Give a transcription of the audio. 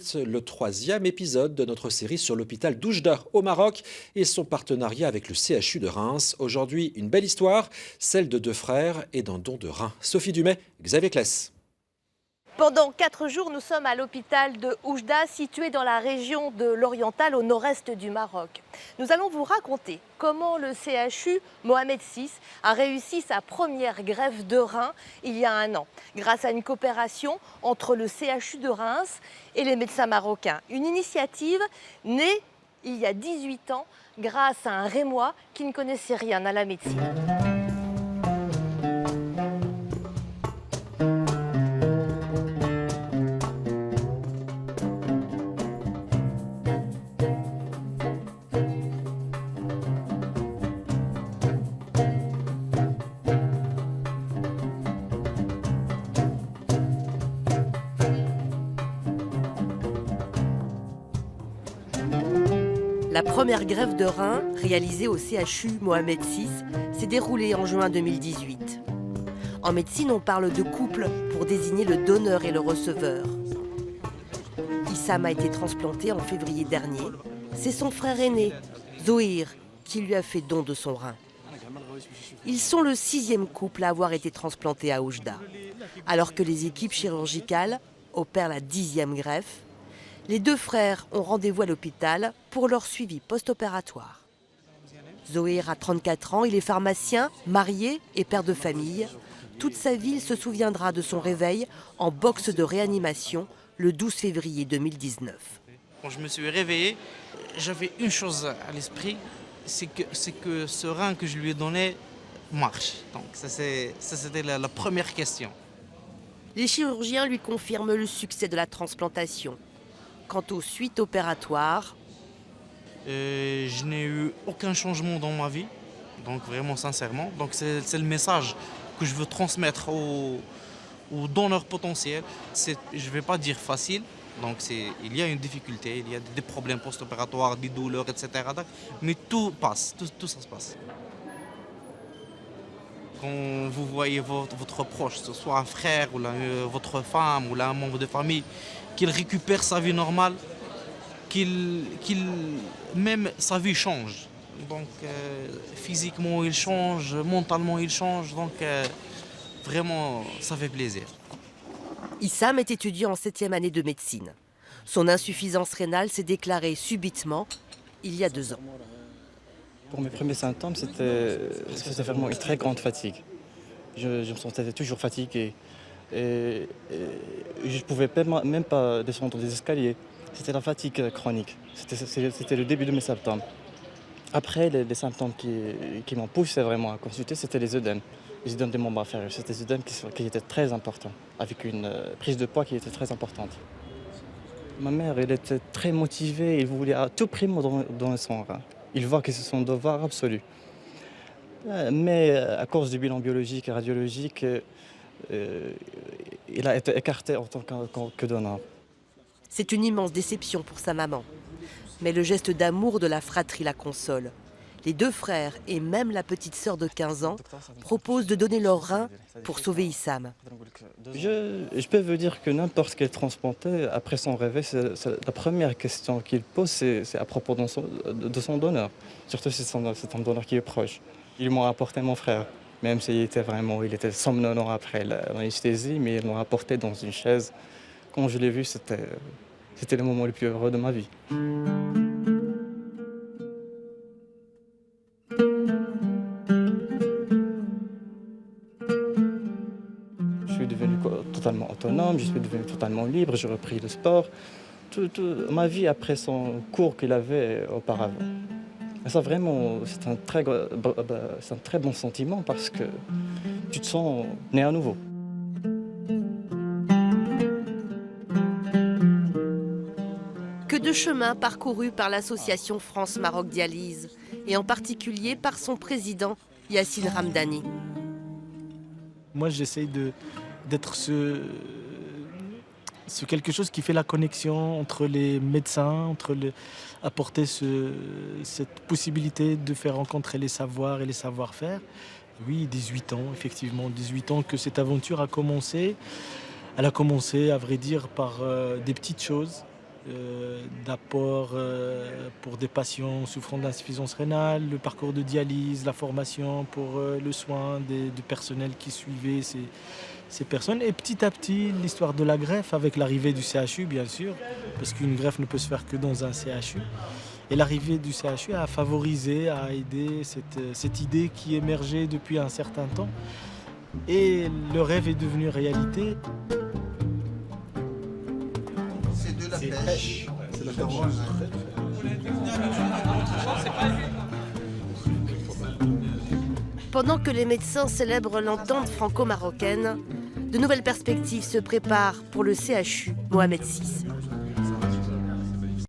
suite le 3e épisode de notre série sur l'hôpital d'Oujda au Maroc et son partenariat avec le CHU de Reims. Aujourd'hui, une belle histoire, celle de deux frères et d'un don de rein. Sophie Dumais, Xavier Claes. Pendant 4 jours, nous sommes à l'hôpital de Oujda, situé dans la région de l'Oriental, au nord-est du Maroc. Nous allons vous raconter comment le CHU Mohamed VI a réussi sa première greffe de rein il y a 1 an, grâce à une coopération entre le CHU de Reims et les médecins marocains. Une initiative née il y a 18 ans grâce à un Rémois qui ne connaissait rien à la médecine. La première greffe de rein réalisée au CHU Mohamed VI s'est déroulée en juin 2018. En médecine, on parle de couple pour désigner le donneur et le receveur. Issam a été transplanté en février dernier. C'est son frère aîné, Zohir, qui lui a fait don de son rein. Ils sont le 6e couple à avoir été transplanté à Oujda. Alors que les équipes chirurgicales opèrent la 10e greffe, les deux frères ont rendez-vous à l'hôpital pour leur suivi post-opératoire. Zohir a 34 ans, il est pharmacien, marié et père de famille. Toute sa vie, il se souviendra de son réveil en box de réanimation le 12 février 2019. Quand je me suis réveillé, j'avais une chose à l'esprit, c'est que ce rein que je lui ai donné marche. Donc ça c'était la première question. Les chirurgiens lui confirment le succès de la transplantation. Quant aux suites opératoires, Je n'ai eu aucun changement dans ma vie, donc vraiment sincèrement. Donc c'est le message que je veux transmettre aux donneurs potentiels. Je ne vais pas dire facile, donc il y a une difficulté, il y a des problèmes post-opératoires, des douleurs, etc. Mais tout passe, tout ça se passe. Quand vous voyez votre proche, que ce soit un frère ou votre femme ou un membre de famille, qu'il récupère sa vie normale, même sa vie change. Donc physiquement il change, mentalement il change, donc vraiment ça fait plaisir. Issam est étudiant en 7e année de médecine. Son insuffisance rénale s'est déclarée subitement il y a 2 ans. Pour mes premiers symptômes, c'était vraiment une très grande fatigue. Je me sentais toujours fatigué et je ne pouvais même pas descendre des escaliers. C'était la fatigue chronique. C'était le début de mes symptômes. Après, les symptômes qui m'ont poussé vraiment à consulter, c'était les œdèmes. Les œdèmes des membres inférieurs. C'était des œdèmes qui étaient très importants, avec une prise de poids qui était très importante. Ma mère, elle était très motivée, elle voulait à tout prix me donner son rein. Il voit que c'est son devoir absolu. Mais à cause du bilan biologique et radiologique, il a été écarté en tant que donneur. C'est une immense déception pour sa maman. Mais le geste d'amour de la fratrie la console. Les deux frères et même la petite sœur de 15 ans proposent de donner leur rein pour sauver Issam. Je peux vous dire que n'importe quel transplanté, après son réveil, la première question qu'il pose, c'est à propos de son donneur. Surtout si c'est un donneur qui est proche. Ils m'ont apporté mon frère, même s'il était somnolent après l'anesthésie, mais ils l'ont apporté dans une chaise. Quand je l'ai vu, c'était le moment le plus heureux de ma vie. Je suis devenu totalement autonome, je suis devenu totalement libre, j'ai repris le sport. Toute ma vie après son cours qu'il avait auparavant. Et ça vraiment, c'est un très bon sentiment parce que tu te sens né à nouveau. Que de chemin parcouru par l'association France-Maroc Dialyse et en particulier par son président Yassine Ramdani. Moi, j'essaye d'être ce quelque chose qui fait la connexion entre les médecins, apporter cette possibilité de faire rencontrer les savoirs et les savoir-faire. Oui, 18 ans, effectivement, 18 ans que cette aventure a commencé. Elle a commencé, à vrai dire, par des petites choses. d'apport pour des patients souffrant d'insuffisance rénale, le parcours de dialyse, la formation pour le soin du personnel qui suivait ces personnes. Et petit à petit, l'histoire de la greffe avec l'arrivée du CHU, bien sûr, parce qu'une greffe ne peut se faire que dans un CHU. Et l'arrivée du CHU a favorisé, a aidé cette idée qui émergeait depuis un certain temps. Et le rêve est devenu réalité. C'est de la pêche. C'est la pêche. Pendant que les médecins célèbrent l'entente franco-marocaine, de nouvelles perspectives se préparent pour le CHU Mohamed VI.